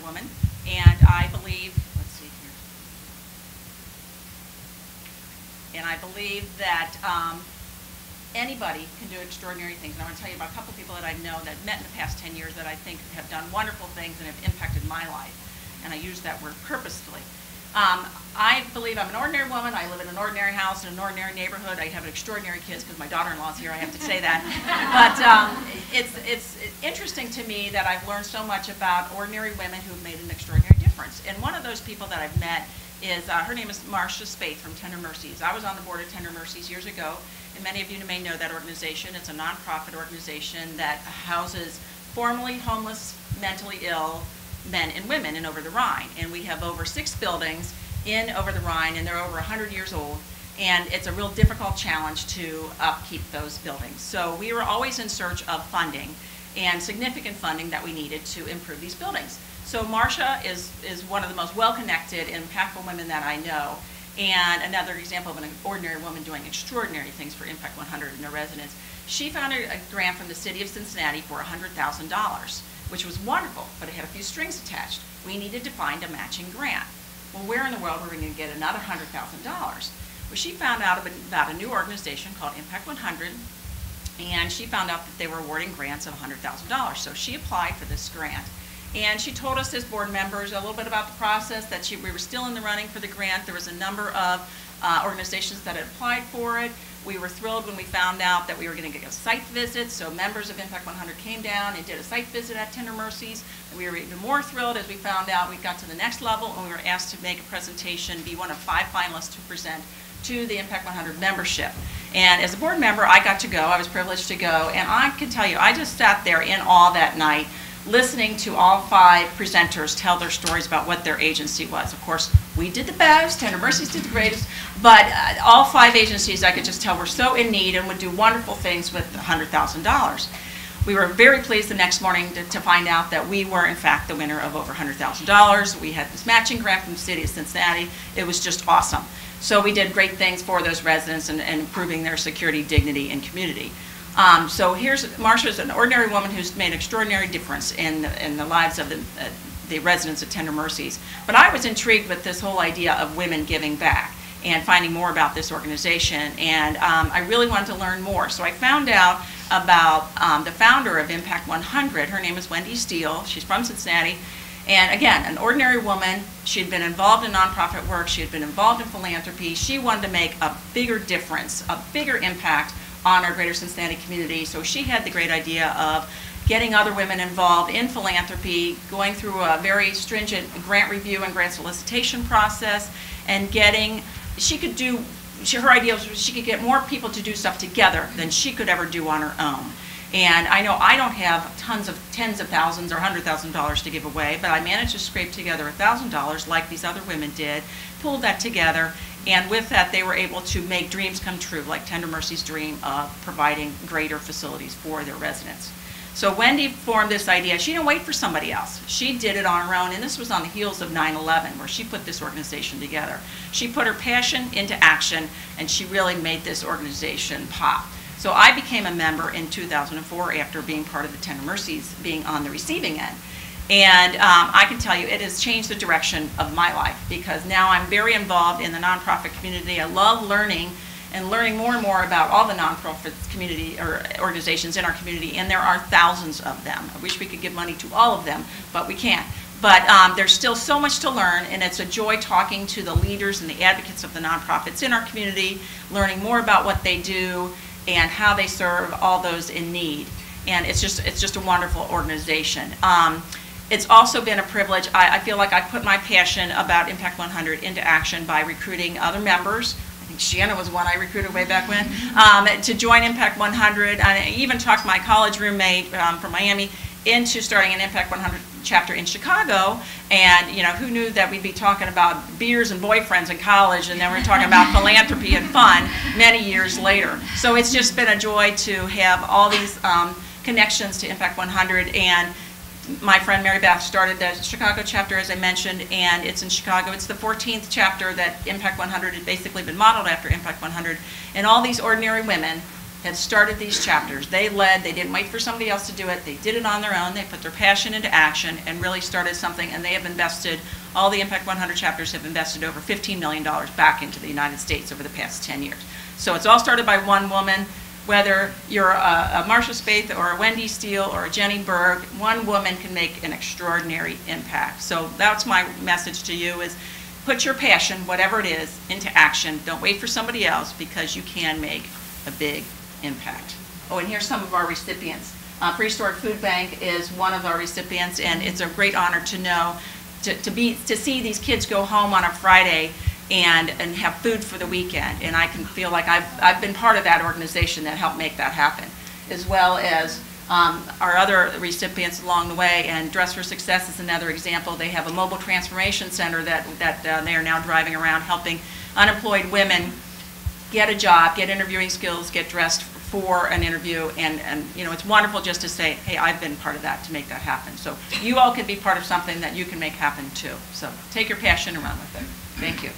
woman, and I believe, let's see here, and I believe that anybody can do extraordinary things. And I want to tell you about a couple people that I know that met in the past 10 years that I think have done wonderful things and have impacted my life, and I use that word purposefully. I believe I'm an ordinary woman. I live in an ordinary house in an ordinary neighborhood. I have extraordinary kids because my daughter-in-law's here. I have to say that. But it's interesting to me that I've learned so much about ordinary women who've made an extraordinary difference. And one of those people that I've met is, her name is Marcia Spate from Tender Mercies. I was on the board of Tender Mercies years ago, and many of you may know that organization. It's a nonprofit organization that houses formerly homeless, mentally ill men and women in Over the Rhine. And we have over 6 buildings in Over the Rhine, and they're over 100 years old. And it's a real difficult challenge to upkeep those buildings. So we were always in search of funding, and significant funding that we needed to improve these buildings. So Marcia is one of the most well-connected and impactful women that I know, and another example of an ordinary woman doing extraordinary things for Impact 100 and their residents. She found a grant from the city of Cincinnati for $100,000, which was wonderful, but it had a few strings attached. We needed to find a matching grant. Well, where in the world were we going to get another $100,000? Well, she found out about a new organization called Impact 100, and she found out that they were awarding grants of $100,000. So she applied for this grant. And she told us as board members a little bit about the process, that we were still in the running for the grant. There was a number of organizations that had applied for it. We were thrilled when we found out that we were going to get a site visit. So members of Impact 100 came down and did a site visit at Tender Mercies. And we were even more thrilled as we found out we got to the next level, and we were asked to make a presentation, be one of 5 finalists to present to the Impact 100 membership. And as a board member, I got to go. I was privileged to go. And I can tell you, I just sat there in awe that night, listening to all 5 presenters tell their stories about what their agency was. Of course, we did the best, Tender Mercies did the greatest, but all 5 agencies, I could just tell, were so in need and would do wonderful things with $100,000. We were very pleased the next morning to find out that we were, in fact, the winner of over $100,000. We had this matching grant from the city of Cincinnati. It was just awesome. So we did great things for those residents and improving their security, dignity, and community. So here's Marcia's an ordinary woman who's made an extraordinary difference in the lives of the residents of Tender Mercies. But I was intrigued with this whole idea of women giving back and finding more about this organization, and I really wanted to learn more. So I found out about the founder of Impact 100. Her name is Wendy Steele. She's from Cincinnati. And again, an ordinary woman. She had been involved in nonprofit work. She had been involved in philanthropy. She wanted to make a bigger difference, a bigger impact on our greater Cincinnati community. So she had the great idea of getting other women involved in philanthropy, going through a very stringent grant review and grant solicitation process, and her idea was she could get more people to do stuff together than she could ever do on her own. And I know I don't have tens of thousands or $100,000 to give away, but I managed to scrape together $1,000 like these other women did, pulled that together, and with that they were able to make dreams come true, like Tender Mercies' dream of providing greater facilities for their residents. So Wendy formed this idea. She didn't wait for somebody else. She did it on her own, and this was on the heels of 9/11, where she put this organization together. She put her passion into action, and she really made this organization pop. So I became a member in 2004 after being part of the Tender Mercies, being on the receiving end. And I can tell you it has changed the direction of my life, because now I'm very involved in the nonprofit community. I love learning more and more about all the nonprofit community or organizations in our community, and there are thousands of them. I wish we could give money to all of them, but we can't. But there's still so much to learn, and it's a joy talking to the leaders and the advocates of the nonprofits in our community, learning more about what they do and how they serve all those in need. And it's just a wonderful organization. It's also been a privilege. I feel like I put my passion about Impact 100 into action by recruiting other members. I think Shanna was one I recruited way back when, to join Impact 100. I even talked my college roommate from Miami into starting an Impact 100 chapter in Chicago, and who knew that we'd be talking about beers and boyfriends in college, and then we're talking about philanthropy and fun many years later. So it's just been a joy to have all these connections to Impact 100, and my friend Mary Beth started the Chicago chapter, as I mentioned, and it's in Chicago. It's the 14th chapter that Impact 100 has basically been modeled after Impact 100, and all these ordinary women had started these chapters. They led, they didn't wait for somebody else to do it, they did it on their own, they put their passion into action and really started something, and they have invested, all the Impact 100 chapters have invested over $15 million back into the United States over the past 10 years. So it's all started by one woman. Whether you're a Marsha Spaeth or a Wendy Steele or a Jenny Berg, one woman can make an extraordinary impact. So that's my message to you is put your passion, whatever it is, into action. Don't wait for somebody else, because you can make a big impact. Oh, and here's some of our recipients. Prehistoric Food Bank is one of our recipients, and it's a great honor to know, to see these kids go home on a Friday and have food for the weekend. And I can feel like I've been part of that organization that helped make that happen, as well as our other recipients along the way. And Dress for Success is another example. They have a mobile transformation center that they are now driving around, helping unemployed women get a job, get interviewing skills, get dressed for an interview, and you know, it's wonderful just to say, hey, I've been part of that to make that happen. So you all can be part of something that you can make happen too. So take your passion and run with it. Thank you.